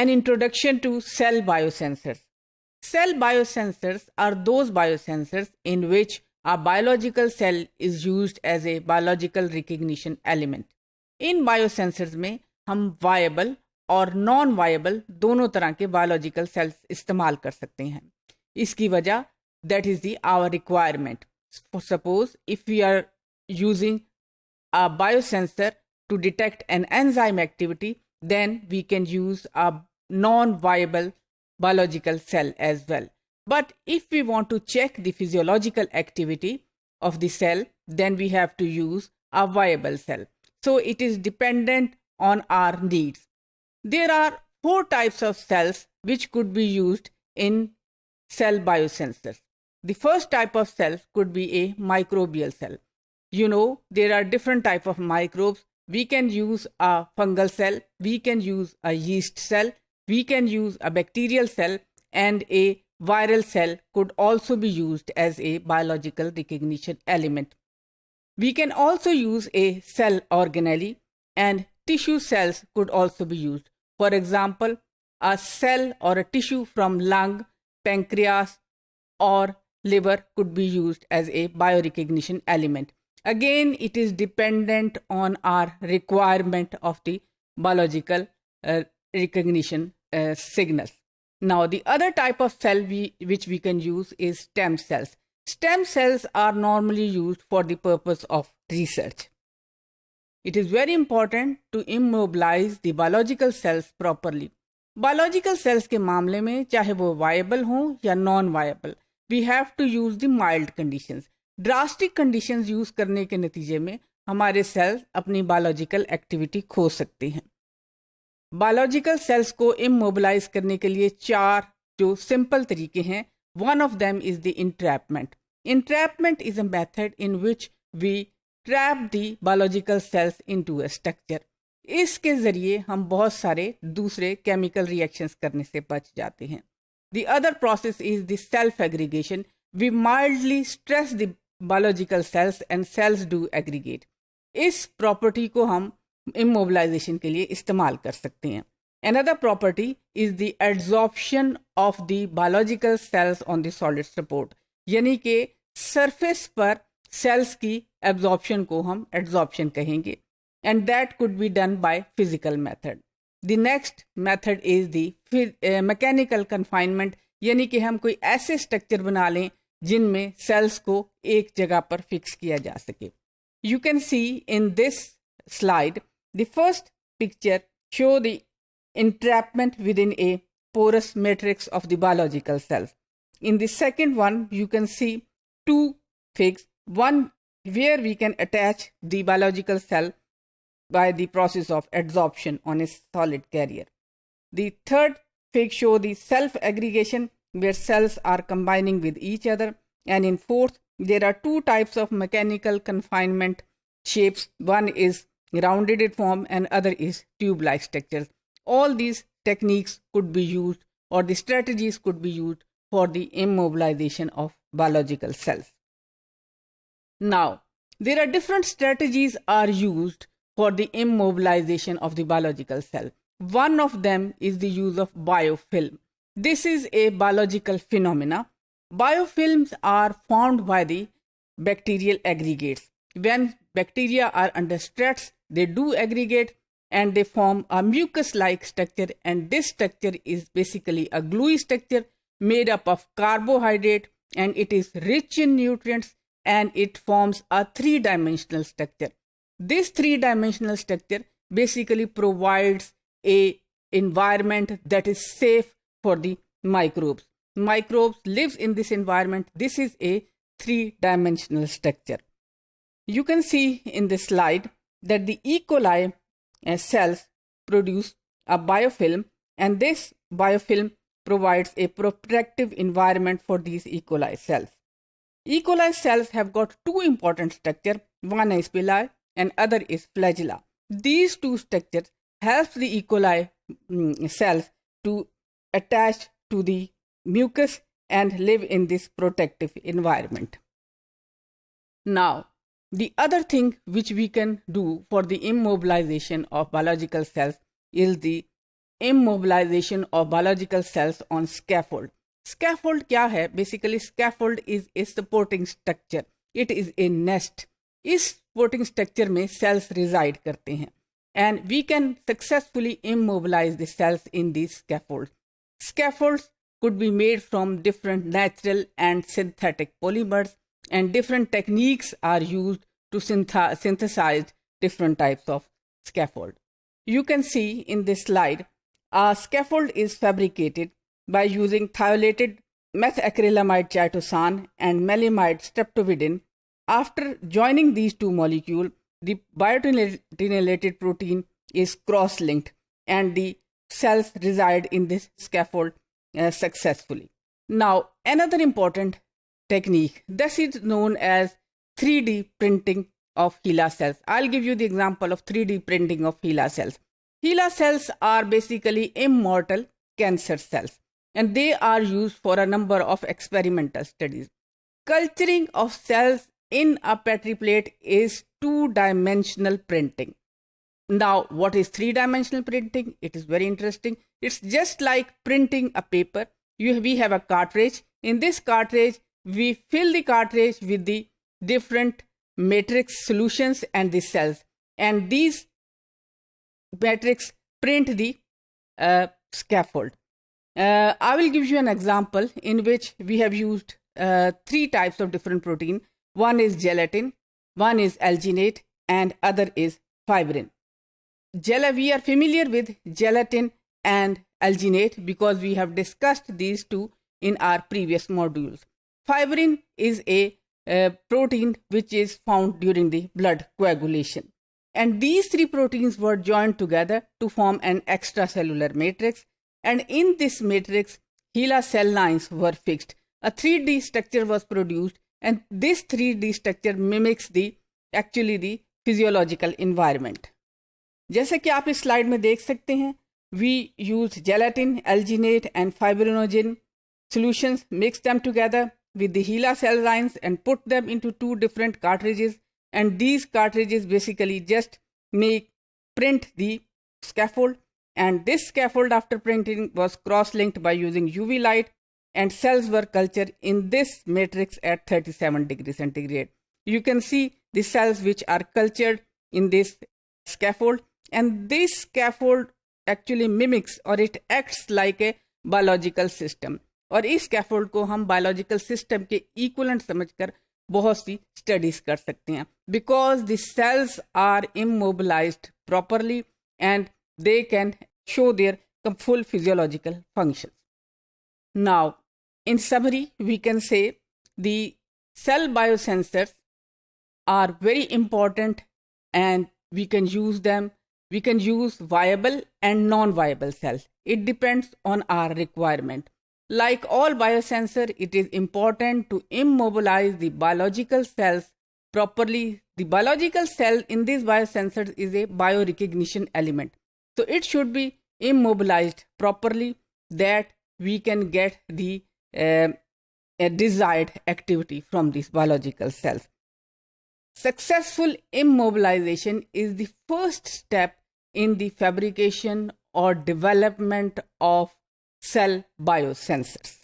An introduction to cell biosensors. Cell biosensors are those biosensors in which a biological cell is used as a biological recognition element. In biosensors में हम viable और non viable दोनों तरह के biological sales इस्तेमाल कर सकते हैं. इसकी वजह that is the our requirement. Suppose if we are using a biosensor to detect an enzyme activity, then we can use a non-viable biological cell as well. But if we want to check the physiological activity of the cell, then we have to use a viable cell. So it is dependent on our needs. There are 4 types of cells which could be used in cell biosensors. The first type of cell could be a microbial cell. You know, there are different types of microbes. We can use a fungal cell, we can use a yeast cell, we can use a bacterial cell, and a viral cell could also be used as a biological recognition element. We can also use a cell organelle, and tissue cells could also be used. For example, a cell or a tissue from lung, pancreas, or liver could be used as a biorecognition element. Again, it is dependent on our requirement of the biological recognition signals. Now, the other type of cell which we can use is stem cells. Stem cells are normally used for the purpose of research. It is very important to immobilize the biological cells properly. Biological cells के मामले में चाहे वो viable हों या non-viable, we have to use the mild conditions. Drastic conditions use करने के नतीजे में हमारे सेल्स अपनी बायोलॉजिकल एक्टिविटी खो सकते हैं. बायोलॉजिकल सेल्स को इमोबिलाइज करने के लिए 4 जो सिंपल तरीके हैं. One of them is the entrapment. Entrapment is a method in which we trap the biological cells into a structure. इसके जरिए हम बहुत सारे दूसरे केमिकल रिएक्शंस करने से बच जाते हैं. The other process is the self aggregation. We mildly stress the biological cells and cells do aggregate. इस प्रॉपर्टी को हम immobilization के लिए इस्तेमाल कर सकते हैं. Another property is the adsorption of the biological cells on the solid support. यानी कि surface पर cells की absorption को हम adsorption कहेंगे, and that could be done by physical method. The next method is the mechanical confinement. यानी कि हम कोई ऐसे स्ट्रक्चर बना लें जिनमें सेल्स को एक जगह पर फिक्स किया जा सके. You can see in this slide the first picture show the entrapment within a porous matrix of the biological cells. In the second one, you can see 2 figs, one where we can attach the biological cell by the process of adsorption on a solid carrier. The third fig show the self aggregation where cells are combining with each other, and in fourth there are 2 types of mechanical confinement shapes. One is rounded form and other is tube-like structures. All these techniques could be used, or the strategies could be used for the immobilization of biological cells. Now, there are different strategies are used for the immobilization of the biological cell. One of them is the use of biofilm. This is a biological phenomena. Biofilms are formed by the bacterial aggregates. When bacteria are under stress, they do aggregate and they form a mucus-like structure, and this structure is basically a gluey structure made up of carbohydrate, and it is rich in nutrients, and it forms a 3-dimensional structure. This 3-dimensional structure basically provides a environment that is safe for the microbes. Microbes live in this environment. This is a 3-dimensional structure. You can see in this slide that the E. coli cells produce a biofilm, and this biofilm provides a protective environment for these E. coli cells. E. coli cells have got 2 important structures. One is villi and other is flagella. These 2 structures help the E. coli cells to attach to the mucus and live in this protective environment. Now, the other thing which we can do for the immobilization of biological cells is the immobilization of biological cells on scaffold. Scaffold क्या है? Basically scaffold is a supporting structure. It is a nest. इस supporting structure में cells reside करते हैं. And we can successfully immobilize the cells in these scaffolds. Scaffolds could be made from different natural and synthetic polymers, and different techniques are used to synthesize different types of scaffold. You can see in this slide, a scaffold is fabricated by using thiolated methacrylamide chitosan and melamide streptovidin. After joining these two molecules, the biotinylated protein is cross-linked and the cells reside in this scaffold successfully. Now, another important technique, this is known as 3D printing of HeLa cells. I'll give you the example of 3D printing of HeLa cells. HeLa cells are basically immortal cancer cells, and they are used for a number of experimental studies. Culturing of cells in a Petri plate is two-dimensional printing. Now, what is three-dimensional printing? It is very interesting. It's just like printing a paper. We have a cartridge. In this cartridge, we fill the cartridge with the different matrix solutions and the cells. And these matrix print the scaffold. I will give you an example in which we have used three types of different protein. One is gelatin, one is alginate, and other is fibrin. We are familiar with gelatin and alginate because we have discussed these two in our previous modules. Fibrin is a protein which is found during the blood coagulation. And these three proteins were joined together to form an extracellular matrix. And in this matrix, HeLa cell lines were fixed. A 3D structure was produced, and this 3D structure mimics the physiological environment. जैसे कि आप इस slide में देख सकते हैं, we use gelatin, alginate and fibrinogen solutions, mix them together with the HeLa cell lines and put them into two different cartridges, and these cartridges basically just print the scaffold, and this scaffold after printing was cross-linked by using UV light, and cells were cultured in this matrix at 37 degrees centigrade. You can see the cells which are cultured in this scaffold, and this scaffold actually mimics or it acts like a biological system. और इस scaffold को हम biological system के equivalent समझकर बहुत सी studies कर सकते हैं, because the cells are immobilised properly and they can show their full physiological functions. Now, in summary, we can say the cell biosensors are very important and we can use them. We can use viable and non-viable cells. It depends on our requirement. Like all biosensor, it is important to immobilize the biological cells properly. The biological cell in these biosensors is a biorecognition element. So it should be immobilized properly that we can get the desired activity from these biological cells. Successful immobilization is the first step in the fabrication or development of cell biosensors.